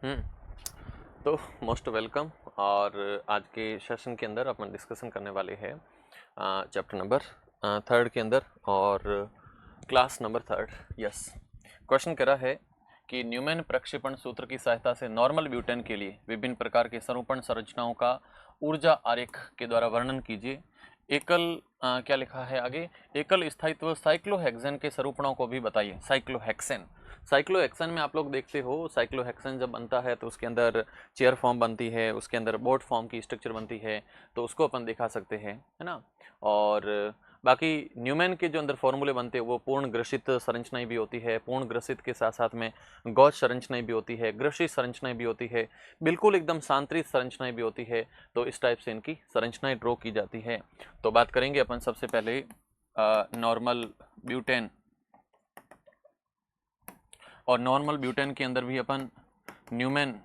हम्म तो most welcome. और आज के सेशन के अंदर अपन डिस्कशन करने वाले हैं चैप्टर नंबर थर्ड के अंदर और class number third. Yes, question कह रहा है कि न्यूमैन प्रक्षेपण सूत्र की सहायता से नॉर्मल ब्यूटेन के लिए विभिन्न प्रकार के सरूपण संरचनाओं का ऊर्जा आरेख के द्वारा वर्णन कीजिए। एकल क्या लिखा है आगे, एकल स्थायित्व साइक्लोहेक्सेन के सरूपणों को भी बताइए। साइक्लोहेक्सेन, साइक्लोहेक्सेन में आप लोग देखते हो, साइक्लोहेक्सेन जब बनता है तो उसके अंदर चेयर फॉर्म बनती है, उसके अंदर बोट फॉर्म की स्ट्रक्चर बनती है, तो उसको अपन दिखा सकते हैं, है ना। और बाकी न्यूमैन के जो अंदर फॉर्मूले बनते हैं वो पूर्ण ग्रसित संरचनाएं भी होती है, पूर्ण ग्रसित के साथ साथ में गॉस संरचनाएं भी होती है, ग्रसित संरचनाएं भी होती है, बिल्कुल एकदम सांतरित संरचनाएं भी होती है। तो इस टाइप से इनकी संरचनाएं ड्रॉ की जाती है। तो बात करेंगे अपन सबसे पहले नॉर्मल ब्यूटेन, और नॉर्मल ब्यूटेन के अंदर भी अपन न्यूमैन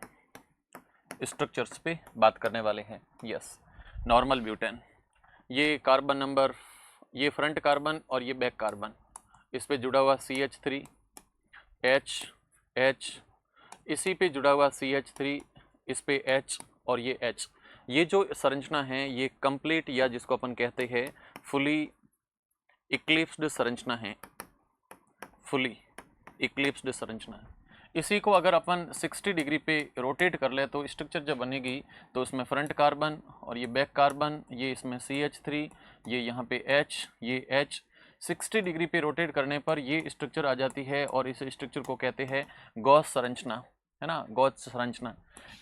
स्ट्रक्चर्स पे बात करने वाले हैं। यस, नॉर्मल ब्यूटेन, ये कार्बन नंबर, ये फ्रंट कार्बन और ये बैक कार्बन, इस पे जुड़ा हुआ CH3 H, इसी पे जुड़ा हुआ CH3, इस पे H और ये H। ये जो संरचना है ये कंप्लीट, या जिसको अपन कहते हैं फुली इक्लिप्स्ड संरचना है, फुली इक्लिप्स्ड संरचना है। इसी को अगर अपन 60 डिग्री पे रोटेट कर ले तो स्ट्रक्चर जब बनेगी तो इसमें फ्रंट कार्बन और ये बैक कार्बन, ये इसमें CH3, ये यहाँ पे H, ये H, 60 डिग्री पे रोटेट करने पर ये स्ट्रक्चर आ जाती है और इस स्ट्रक्चर को कहते हैं गॉस संरचना, है ना, गॉस संरचना।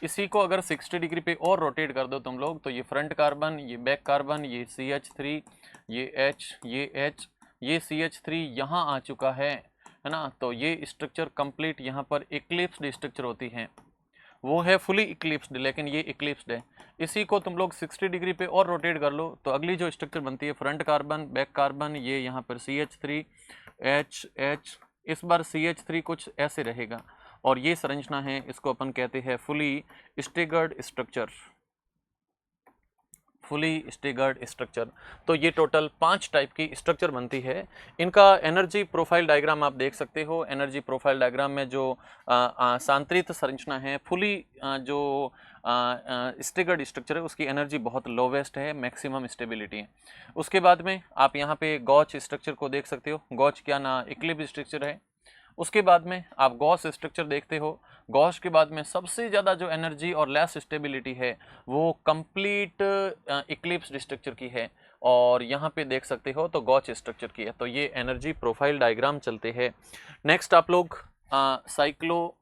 इसी को अगर 60 डिग्री पे और रोटेट कर दो तुम लोग तो ये फ्रंट कार्बन, ये बैक कार्बन, ये CH3, ये H, ये H, ये CH3 यहाँ आ चुका है ना। तो ये स्ट्रक्चर कंप्लीट यहाँ पर इक्लिप्स्ड स्ट्रक्चर होती है, वो है फुली इक्लिप्स्ड, लेकिन ये इक्लिप्स्ड है। इसी को तुम लोग 60 डिग्री पे और रोटेट कर लो तो अगली जो स्ट्रक्चर बनती है फ्रंट कार्बन, बैक कार्बन, ये यहाँ पर CH3 H H, इस बार CH3 कुछ ऐसे रहेगा और ये संरचना है, इसको अपन कहते हैं फुली स्टिगर्ड स्ट्रक्चर, फुली स्टिगर्ड स्ट्रक्चर। तो ये टोटल 5 टाइप की स्ट्रक्चर बनती है। इनका एनर्जी प्रोफाइल डायग्राम आप देख सकते हो। एनर्जी प्रोफाइल डायग्राम में जो सांतरित संरचना है, फुली जो स्टिगर्ड स्ट्रक्चर है, उसकी एनर्जी बहुत लोवेस्ट है, मैक्सिमम स्टेबिलिटी है। उसके बाद में आप यहाँ पे गॉच स्ट्रक्चर को देख सकते हो। गॉच क्या ना इक्लिप्स स्ट्रक्चर है। उसके बाद में आप गॉस स्ट्रक्चर देखते हो। गॉस के बाद में सबसे ज़्यादा जो एनर्जी और लेस स्टेबिलिटी है वो कंप्लीट इक्लिप्स स्ट्रक्चर की है, और यहाँ पे देख सकते हो तो गॉच स्ट्रक्चर की है। तो ये एनर्जी प्रोफाइल डायग्राम चलते हैं। नेक्स्ट आप लोग साइक्लो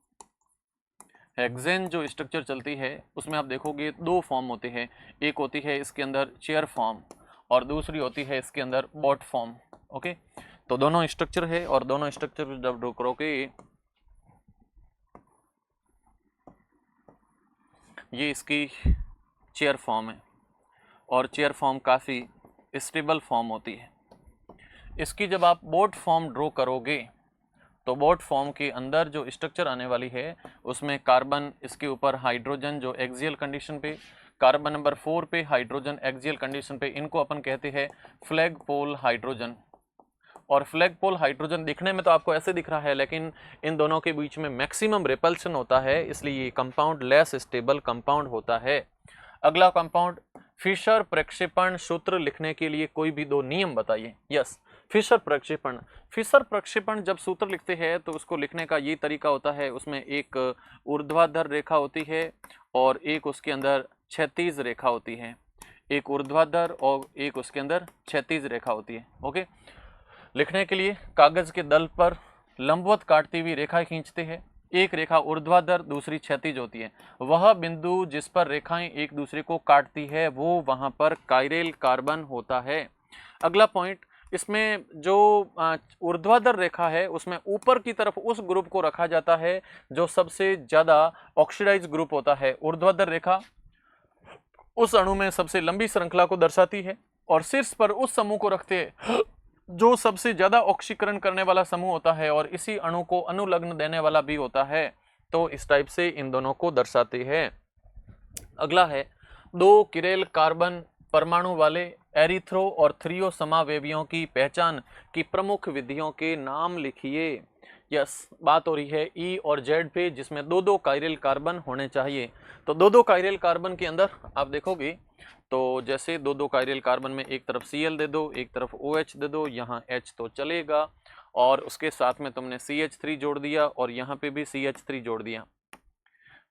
हेक्सेन जो स्ट्रक्चर चलती है उसमें आप देखोगे 2 फॉर्म होते हैं। एक होती है इसके अंदर चेयर फॉर्म और दूसरी होती है इसके अंदर बोट फॉर्म। ओके, तो दोनों स्ट्रक्चर है और दोनों स्ट्रक्चर जब ड्रॉ करोगे, ये इसकी चेयर फॉर्म है और चेयर फॉर्म काफ़ी स्टेबल फॉर्म होती है। इसकी जब आप बोट फॉर्म ड्रॉ करोगे तो बोट फॉर्म के अंदर जो स्ट्रक्चर आने वाली है उसमें कार्बन, इसके ऊपर हाइड्रोजन जो एक्सियल कंडीशन पे, कार्बन नंबर 4 पे हाइड्रोजन एक्सियल कंडीशन पे, इनको अपन कहते हैं फ्लैग पोल हाइड्रोजन। और फ्लैग पोल हाइड्रोजन दिखने में तो आपको ऐसे दिख रहा है, लेकिन इन दोनों के बीच में मैक्सिमम रिपल्शन होता है, इसलिए ये कंपाउंड लेस स्टेबल कंपाउंड होता है। अगला कंपाउंड, फिशर प्रक्षेपण सूत्र लिखने के लिए कोई भी 2 नियम बताइए। यस, फिशर प्रक्षेपण, फिशर प्रक्षेपण जब सूत्र लिखते हैं तो उसको लिखने का ये तरीका होता है, उसमें एक ऊर्ध्वाधर रेखा होती है और एक उसके अंदर क्षैतिज रेखा होती है। एक ऊर्ध्वाधर और एक उसके अंदर क्षैतिज रेखा होती है। ओके, लिखने के लिए कागज के दल पर लंबवत काटती हुई रेखा खींचते हैं। एक रेखा ऊर्ध्वाधर, दूसरी क्षैतिज होती है। वह बिंदु जिस पर रेखाएं एक दूसरे को काटती है वो वहां पर कायरल कार्बन होता है। अगला पॉइंट, इसमें जो ऊर्ध्वाधर रेखा है उसमें ऊपर की तरफ उस ग्रुप को रखा जाता है जो सबसे ज्यादा ऑक्सीडाइज ग्रुप होता है। ऊर्ध्वाधर रेखा उस अणु में सबसे लंबी श्रृंखला को दर्शाती है और शीर्ष पर उस समूह को रखते हैं जो सबसे ज्यादा ऑक्सीकरण करने वाला समूह होता है और इसी अणु को अनुलग्न देने वाला भी होता है। तो इस टाइप से इन दोनों को दर्शाते हैं। अगला है 2 किरेल कार्बन परमाणु वाले एरिथ्रो और थ्रियो समावेवियों की पहचान की प्रमुख विधियों के नाम लिखिए। यस, बात हो रही है ई और जेड पे, जिसमें दो दो कायरल कार्बन होने चाहिए। तो दो दो कायरल कार्बन के अंदर आप देखोगे तो जैसे दो दो कायरल कार्बन में एक तरफ Cl दे दो, एक तरफ OH दे दो, यहाँ H तो चलेगा, और उसके साथ में तुमने CH3 जोड़ दिया और यहाँ पे भी CH3 जोड़ दिया।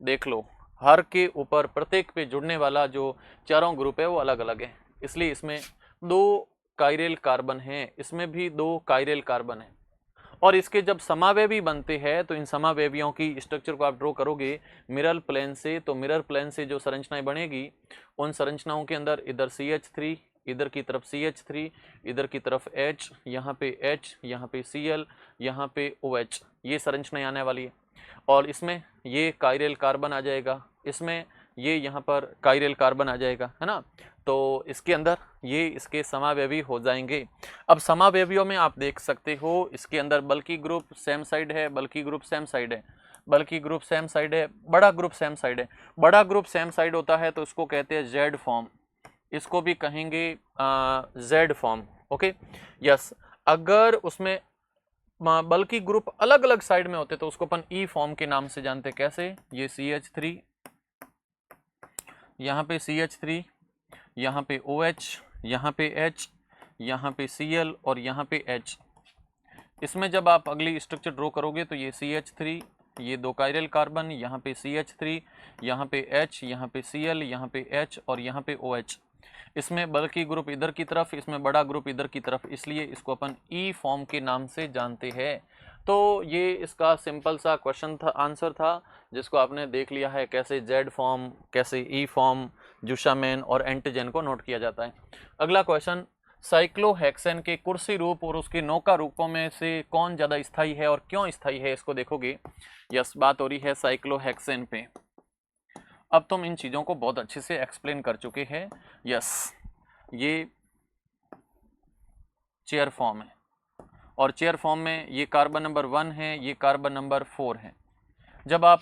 देख लो, हर के ऊपर प्रत्येक पे जुड़ने वाला जो चारों ग्रुप है वो अलग अलग है, इसलिए इसमें दो कायरल कार्बन है, इसमें भी दो कायरल कार्बन है। और इसके जब समावयवी बनते हैं तो इन समावयवियों की स्ट्रक्चर को आप ड्रॉ करोगे मिरर प्लेन से, तो मिरर प्लेन से जो संरचनाएं बनेगी उन संरचनाओं के अंदर इधर CH3, इधर की तरफ CH3, इधर की तरफ H, यहाँ पे H, यहाँ पे Cl, यहाँ पे OH, ये संरचनाएं आने वाली है। और इसमें ये कायरल कार्बन आ जाएगा, इसमें ये यहाँ पर कायरल कार्बन आ जाएगा, है ना। तो इसके अंदर ये इसके समावयवी हो जाएंगे। अब समावयवियों में आप देख सकते हो इसके अंदर बल्कि ग्रुप सेम साइड है, बल्कि ग्रुप सेम साइड है, बल्कि ग्रुप सेम साइड है, बड़ा ग्रुप सेम साइड है। बड़ा ग्रुप सेम साइड होता है तो इसको कहते हैं जेड फॉर्म, इसको भी कहेंगे जेड फॉर्म। Okay, yes. अगर उसमें बल्कि ग्रुप अलग अलग साइड में होते तो उसको अपन ई फॉर्म के नाम से जानते। कैसे? ये CH3, यहाँ पे CH3, यहाँ पे OH, यहाँ पे H, यहाँ पे Cl और यहाँ पे H। इसमें जब आप अगली स्ट्रक्चर ड्रॉ करोगे तो ये CH3, ये दो कायरल कार्बन, यहाँ पे CH3, यहाँ पे H, यहाँ पे Cl, यहाँ पे H और यहाँ पे OH। इसमें बल्कि ग्रुप इधर की तरफ, इसमें बड़ा ग्रुप इधर की तरफ, इसलिए इसको अपन ई फॉर्म के नाम से जानते हैं। तो ये इसका सिंपल सा क्वेश्चन था, आंसर था, जिसको आपने देख लिया है कैसे जेड फॉर्म, कैसे ई फॉर्म, जुशामेन और एंटीजन को नोट किया जाता है। अगला क्वेश्चन, साइक्लोहेक्सेन के कुर्सी रूप और उसके नौका रूपों में से कौन ज्यादा स्थायी है और क्यों स्थायी है, इसको देखोगे। यस, बात हो रही है साइक्लोहेक्सेन पे। अब तुम इन चीजों को बहुत अच्छे से एक्सप्लेन कर चुके हैं। यस, ये चेयर फॉर्म है और चेयर फॉर्म में ये कार्बन नंबर 1 है, ये कार्बन नंबर 4 है। जब आप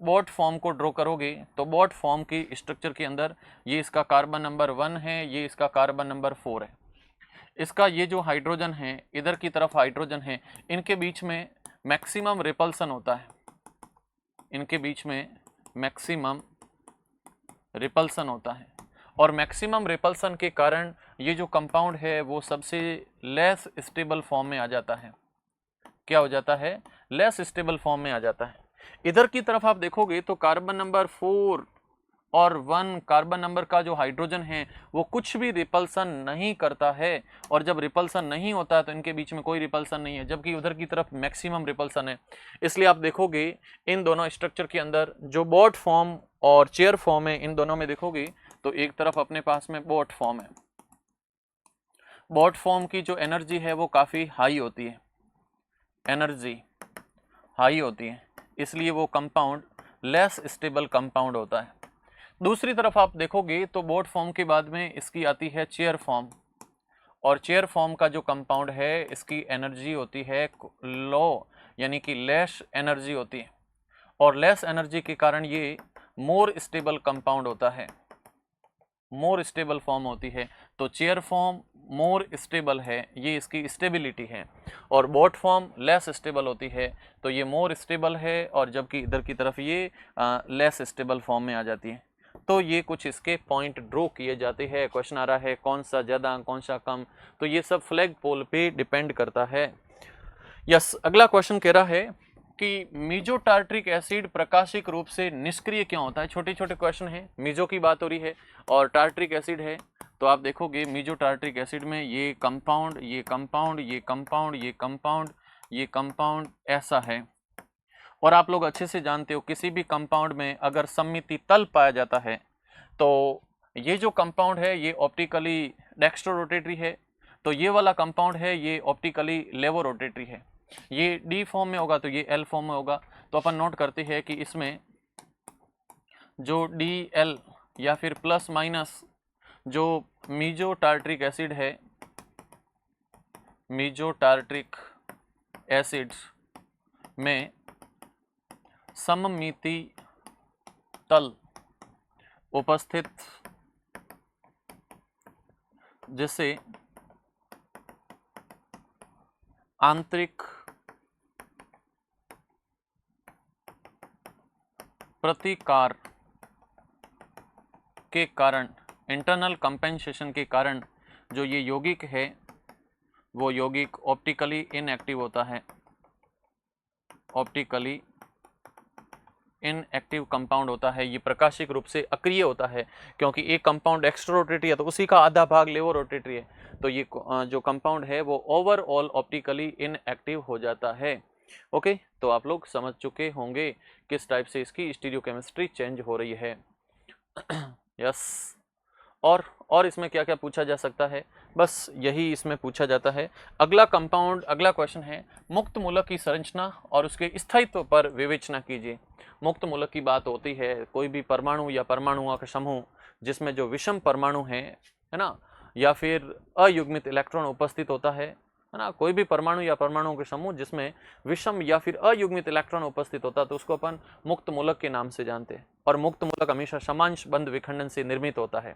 बोट फॉर्म को ड्रॉ करोगे तो बोट फॉर्म की स्ट्रक्चर के अंदर ये इसका कार्बन नंबर 1 है, ये इसका कार्बन नंबर 4 है। इसका ये जो हाइड्रोजन है, इधर की तरफ हाइड्रोजन है, इनके बीच में मैक्सिमम रिपल्सन होता है, इनके बीच में मैक्सिमम रिपल्सन होता है। और मैक्सिमम रिपल्सन के कारण ये जो कंपाउंड है वो सबसे लेस स्टेबल फॉर्म में आ जाता है। क्या हो जाता है? लेस स्टेबल फॉर्म में आ जाता है। इधर की तरफ आप देखोगे तो कार्बन नंबर 4 और 1 कार्बन नंबर का जो हाइड्रोजन है वो कुछ भी रिपल्सन नहीं करता है, और जब रिपल्सन नहीं होता है तो इनके बीच में कोई रिपल्सन नहीं है, जबकि उधर की तरफ मैक्सिमम रिपल्सन है। इसलिए आप देखोगे इन दोनों स्ट्रक्चर के अंदर जो बोट फॉर्म और चेयर फॉर्म है, इन दोनों में देखोगे तो एक तरफ अपने पास में बोट फॉर्म है। बोट फॉर्म की जो एनर्जी है वो काफी हाई होती है, एनर्जी हाई होती है, इसलिए वो कंपाउंड लेस स्टेबल कंपाउंड होता है। दूसरी तरफ आप देखोगे तो बोट फॉर्म के बाद में इसकी आती है चेयर फॉर्म, और चेयर फॉर्म का जो कंपाउंड है इसकी एनर्जी होती है लो, यानी कि लेस एनर्जी होती है, और लेस एनर्जी के कारण ये मोर स्टेबल कंपाउंड होता है, मोर स्टेबल फॉर्म होती है। तो चेयर फॉर्म मोर स्टेबल है, ये इसकी स्टेबिलिटी है, और बोट फॉर्म लेस स्टेबल होती है, तो ये मोर स्टेबल है, और जबकि इधर की तरफ ये लेस स्टेबल फॉर्म में आ जाती है। तो ये कुछ इसके पॉइंट ड्रॉ किए जाते हैं। क्वेश्चन आ रहा है कौन सा ज़्यादा कौन सा कम, तो ये सब फ्लैग पोल पे डिपेंड करता है। यस, अगला क्वेश्चन कह रहा है कि मीजो टार्ट्रिक एसिड प्रकाशिक रूप से निष्क्रिय क्यों होता है। छोटे छोटे क्वेश्चन है, मीजो की बात हो रही है और टार्ट्रिक एसिड है, तो आप देखोगे मीजो टार्ट्रिक एसिड में ये कंपाउंड, ये कंपाउंड, ये कंपाउंड, ये कंपाउंड, ये कंपाउंड ऐसा है। और आप लोग अच्छे से जानते हो किसी भी कंपाउंड में अगर सममिति तल पाया जाता है तो ये जो कंपाउंड है ये ऑप्टिकली डेक्स्ट्रो रोटेटरी है, तो ये वाला कंपाउंड है ये ऑप्टिकली लेवो रोटेटरी है। ये डी फॉर्म में होगा तो ये एल फॉर्म में होगा। तो अपन नोट करते हैं कि इसमें जो डी एल या फिर प्लस माइनस जो मीजो टार्ट्रिक एसिड है, मीजो टार्ट्रिक एसिड में सममिति तल उपस्थित, जिसे आंतरिक प्रतिकार के कारण, इंटरनल कंपेंसेशन के कारण जो ये यौगिक है वो यौगिक ऑप्टिकली इनएक्टिव होता है, ऑप्टिकली इनएक्टिव कंपाउंड होता है। ये प्रकाशिक रूप से अक्रिय होता है, क्योंकि एक कंपाउंड एक्स्ट्रा रोटेटरी है तो उसी का आधा भाग लेवो रोटेटरी है, तो ये जो कंपाउंड है वो ओवरऑल ऑप्टिकली इनएक्टिव हो जाता है। ओके, तो आप लोग समझ चुके होंगे किस टाइप से इसकी स्टीरियोकेमिस्ट्री चेंज हो रही है। यस और इसमें क्या क्या पूछा जा सकता है, बस यही इसमें पूछा जाता है। अगला कंपाउंड, अगला क्वेश्चन है मुक्त मूलक की संरचना और उसके स्थायित्व पर विवेचना कीजिए। मुक्त मूलक की बात होती है कोई भी परमाणु या परमाणुओं का समूह जिसमें जो विषम परमाणु है ना, या फिर अयुग्मित इलेक्ट्रॉन उपस्थित होता है ना, कोई भी परमाणु या परमाणुओं के समूह जिसमें विषम या फिर अयुग्मित इलेक्ट्रॉन उपस्थित होता है तो उसको अपन मुक्त मूलक के नाम से जानते हैं। और मुक्त मूलक हमेशा समांश बंध विखंडन से निर्मित होता है,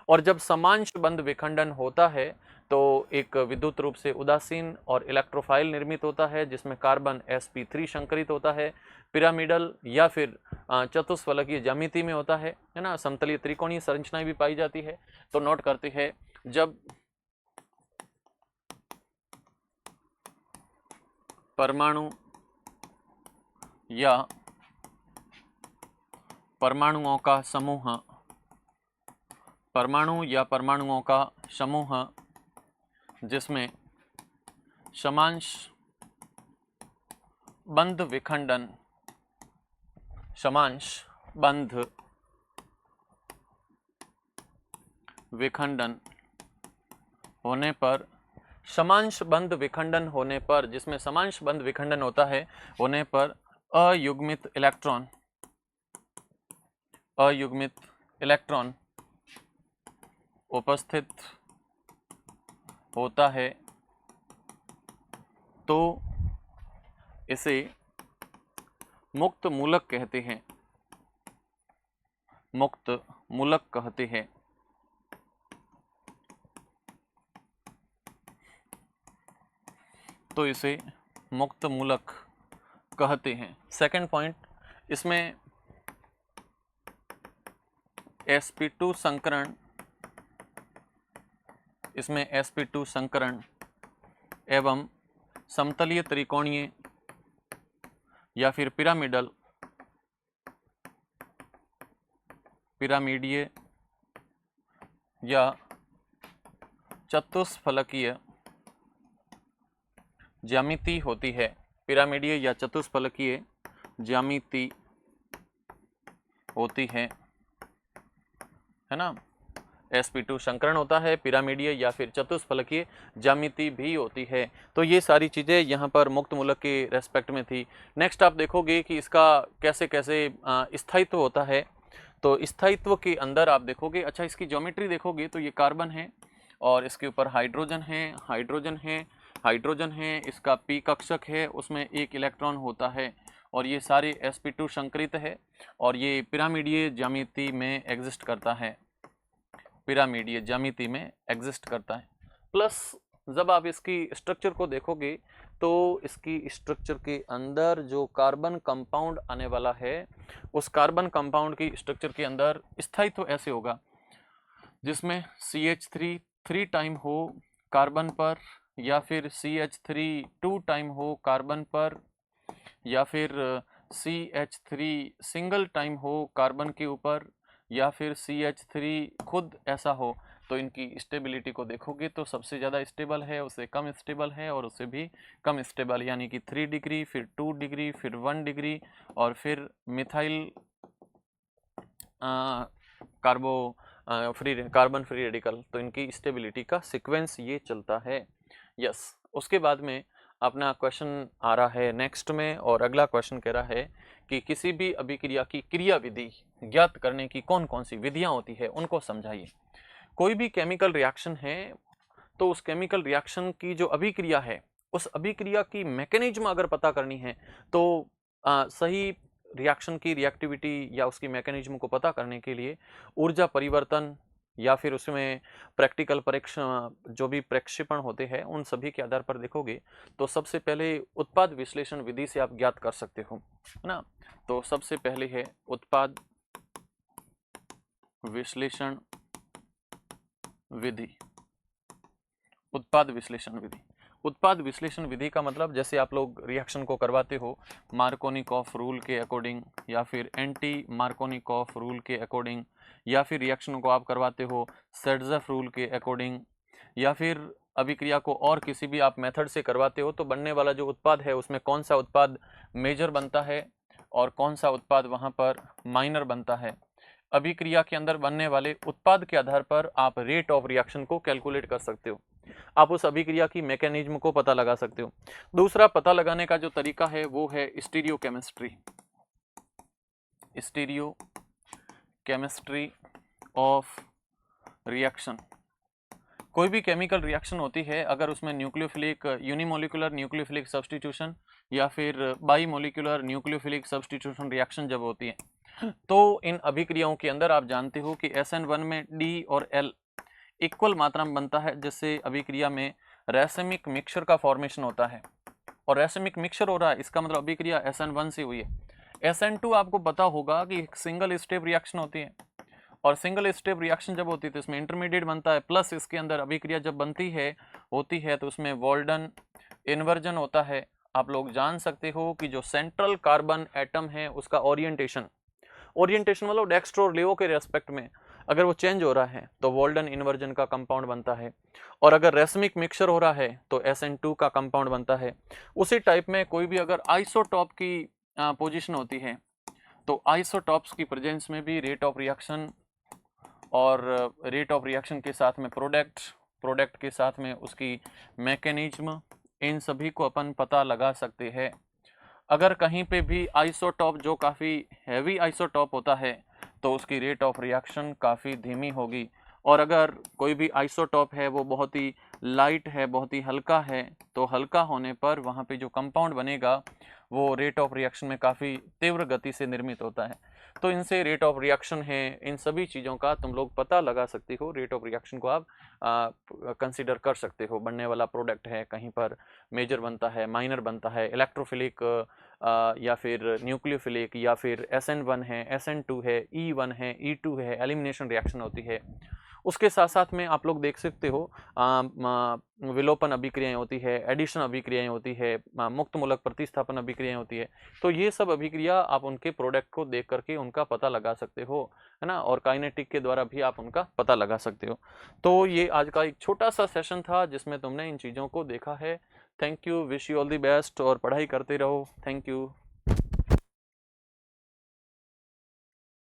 और जब समांश बंध विखंडन होता है तो एक विद्युत रूप से उदासीन और इलेक्ट्रोफाइल निर्मित होता है जिसमें कार्बन sp3 संकरित होता है, पिरामिडल या फिर चतुष्फलकीय ज्यामिति में होता है ना, समतलीय त्रिकोणीय संरचनाएं भी पाई जाती है। तो नोट करते हैं, जब परमाणु या परमाणुओं का समूह, परमाणु या परमाणुओं का समूह जिसमें समांश बंध विखंडन, समांश बंध विखंडन होने पर, समांश बंध विखंडन होने पर, जिसमें समांश बंध विखंडन होता है होने पर अयुग्मित इलेक्ट्रॉन, अयुग्मित इलेक्ट्रॉन उपस्थित होता है तो इसे मुक्त मूलक कहते हैं, मुक्त मूलक कहते हैं। तो इसे मुक्त मूलक कहते हैं। सेकंड पॉइंट, इसमें sp2 संकरण, इसमें sp2 संकरण एवं समतलीय त्रिकोणीय या फिर पिरामिडल, पिरामिडीय या चतुष्फलकीय ज्यामिति होती है, पिरामिडीय या चतुष्फलकीय ज्यामिति होती है ना। sp2 संकरण होता है, पिरामिडीय या फिर चतुष्फलकीय ज्यामिति भी होती है। तो ये सारी चीजें यहाँ पर मुक्त मूलक के रेस्पेक्ट में थी। नेक्स्ट आप देखोगे कि इसका कैसे कैसे स्थायित्व होता है। तो स्थायित्व के अंदर आप देखोगे, अच्छा इसकी ज्योमेट्री देखोगे तो ये कार्बन है और इसके ऊपर हाइड्रोजन है, हाइड्रोजन है, हाइड्रोजन है, इसका p कक्षक है, उसमें एक इलेक्ट्रॉन होता है और ये सारे sp2 संकरित है और ये पिरामिडीय ज्यामिति में एग्जिस्ट करता है, पिरामिडीय ज्यामिति में एग्जिस्ट करता है। प्लस जब आप इसकी स्ट्रक्चर को देखोगे तो इसकी स्ट्रक्चर के अंदर जो कार्बन कंपाउंड आने वाला है उस कार्बन कंपाउंड की स्ट्रक्चर के अंदर स्थायित्व ऐसे होगा जिसमें CH3 3 टाइम हो कार्बन पर, या फिर CH3 2 टाइम हो कार्बन पर, या फिर CH3 सिंगल टाइम हो कार्बन के ऊपर, या फिर CH3 खुद ऐसा हो। तो इनकी स्टेबिलिटी को देखोगे तो सबसे ज़्यादा स्टेबल है, उससे कम स्टेबल है और उससे भी कम स्टेबल, यानी कि 3 डिग्री, फिर 2 डिग्री, फिर 1 डिग्री और फिर मिथाइल कार्बन फ्री रेडिकल। तो इनकी स्टेबिलिटी का सीक्वेंस ये चलता है। यस, उसके बाद में अपना क्वेश्चन आ रहा है नेक्स्ट में, और अगला क्वेश्चन कह रहा है कि किसी भी अभिक्रिया की क्रिया विधि ज्ञात करने की कौन कौन सी विधियां होती है उनको समझाइए। कोई भी केमिकल रिएक्शन है तो उस केमिकल रिएक्शन की जो अभिक्रिया है उस अभिक्रिया की मैकेनिज्म अगर पता करनी है तो सही रिएक्शन की रिएक्टिविटी या उसकी मैकेनिज्म को पता करने के लिए ऊर्जा परिवर्तन, या फिर उसमें प्रैक्टिकल परीक्षण जो भी प्रक्षेपण होते हैं उन सभी के आधार पर देखोगे तो सबसे पहले उत्पाद विश्लेषण विधि से आप ज्ञात कर सकते हो, है ना। तो सबसे पहले है उत्पाद विश्लेषण विधि। उत्पाद विश्लेषण विधि, उत्पाद विश्लेषण विधि का मतलब जैसे आप लोग रिएक्शन को करवाते हो मार्कोनिकॉफ रूल के अकॉर्डिंग या फिर एंटी मार्कोनिकॉफ रूल के अकॉर्डिंग, या फिर रिएक्शन को आप करवाते हो सेड्जफ रूल के अकॉर्डिंग, या फिर अभिक्रिया को और किसी भी आप मेथड से करवाते हो तो बनने वाला जो उत्पाद है उसमें कौन सा उत्पाद मेजर बनता है और कौन सा उत्पाद वहां पर माइनर बनता है। अभिक्रिया के अंदर बनने वाले उत्पाद के आधार पर आप रेट ऑफ रिएक्शन को कैलकुलेट कर सकते हो, आप उस अभिक्रिया की मैकेनिज्म को पता लगा सकते हो। दूसरा पता लगाने का जो तरीका है वो है स्टीरियोकेमिस्ट्री। Stereochemistry of reaction. कोई भी केमिकल रिएक्शन होती है अगर उसमें न्यूक्लियोफिलिक यूनिमोलिकुलर न्यूक्लियोफिलिक सब्स्टिट्यूशन या फिर by molecular nucleophilic substitution reaction जब होती है तो इन अभिक्रियाओं के अंदर आप जानते हो कि SN1 में D और L इक्वल मात्रा में बनता है, जिससे अभिक्रिया में रैसमिक मिक्सचर का फॉर्मेशन होता है। और रैसमिक मिक्सचर हो रहा है इसका मतलब अभिक्रिया SN1 से हुई है। SN2 आपको पता होगा कि एक सिंगल स्टेप रिएक्शन होती है और सिंगल स्टेप रिएक्शन जब होती है तो इसमें इंटरमीडिएट बनता है, प्लस इसके अंदर अभिक्रिया जब बनती है होती है तो उसमें वॉल्डन इन्वर्जन होता है। आप लोग जान सकते हो कि जो सेंट्रल कार्बन एटम है उसका ओरिएंटेशन मतलब डेक्स्ट्रो और लेवो के रेस्पेक्ट में अगर वो चेंज हो रहा है तो वॉल्डन इन्वर्जन का कंपाउंड बनता है, और अगर रेसमिक मिक्सचर हो रहा है तो SN2 का कंपाउंड बनता है। उसी टाइप में कोई भी अगर आइसोटॉप की पोजीशन होती है तो आइसोटॉप्स की प्रेजेंस में भी रेट ऑफ रिएक्शन और रेट ऑफ रिएक्शन के साथ में प्रोडक्ट के साथ में उसकी मैकेनिज्म, इन सभी को अपन पता लगा सकते हैं। अगर कहीं पे भी आइसोटॉप जो काफ़ी हैवी आइसोटॉप होता है तो उसकी रेट ऑफ रिएक्शन काफ़ी धीमी होगी, और अगर कोई भी आइसोटॉप है वो बहुत ही लाइट है, बहुत ही हल्का है, तो हल्का होने पर वहाँ पे जो कंपाउंड बनेगा वो रेट ऑफ रिएक्शन में काफ़ी तीव्र गति से निर्मित होता है। तो इनसे रेट ऑफ रिएक्शन है, इन सभी चीज़ों का तुम लोग पता लगा सकते हो। रेट ऑफ रिएक्शन को आप कंसीडर कर सकते हो। बनने वाला प्रोडक्ट है कहीं पर मेजर बनता है, माइनर बनता है, इलेक्ट्रोफिलिक या फिर न्यूक्लियोफिलिक, या फिर SN1 है, SN2 है, E1 है, E2 है, एलिमिनेशन रिएक्शन होती है। उसके साथ साथ में आप लोग देख सकते हो विलोपन अभिक्रियाएं होती है, एडिशन अभिक्रियाएं होती है, मुक्त मूलक प्रतिस्थापन अभिक्रियाएं होती है। तो ये सब अभिक्रिया आप उनके प्रोडक्ट को देख करके उनका पता लगा सकते हो, है ना, और काइनेटिक के द्वारा भी आप उनका पता लगा सकते हो। तो ये आज का एक छोटा सा सेशन था जिसमें तुमने इन चीज़ों को देखा है। Thank you, wish you all the best और पढ़ाई करते रहो। Thank you.